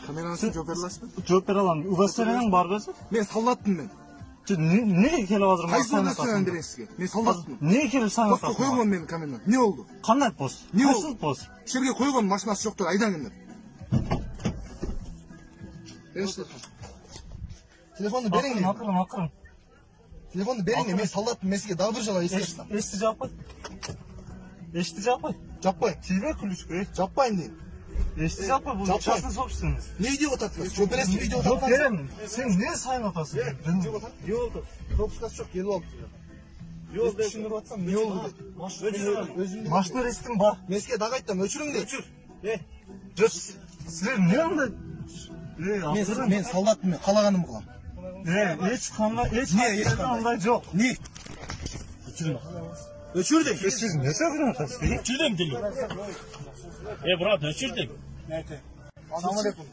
Kamerasını жооп бере аласызбы? Жооп бере алам. Удостоверениең бар бези? Мен солдатпын мен. Неге келип азыр Кайсы удостоверение берейин сизге? Мен солдатпын. Неге келип сага Постко койгон менин комендант. Не болду? Кандай пост? Кайсы пост? Жерге койгон машинасы жоктор, айдаңыздар. Бериңиздер. Телефонду бериң. Акырын. Телефонду бериң, мен солдатпын, мен сизге дагы бир жолу эскертем. Эшти жаппай. Эшти жаппай. Жаппай. Тийбей ключку. Жаппайын дейм. Эшти жаппай, бул частный собственность. Не үйдө отасыз? Жооп бересизби үйдө Жооп отасыз? берем. Сен не сайын атасың? Жок. Пропускасы жок, келип алып. Жок, түшүндүрүп атсам, не болду деп. Машина рестим бар. Мен сизге дагы айттым, өчүрүң деп. Өчүр. Жок, силер не андай? Мен солдатпын, мен каалаганымды кылам. Эч кандай жок. Не? Өчүрдүң. Сиз не сөйлөп атасыз? Өчүрдүң деле. Брат, өчүрдүң. Assalamu alaikum.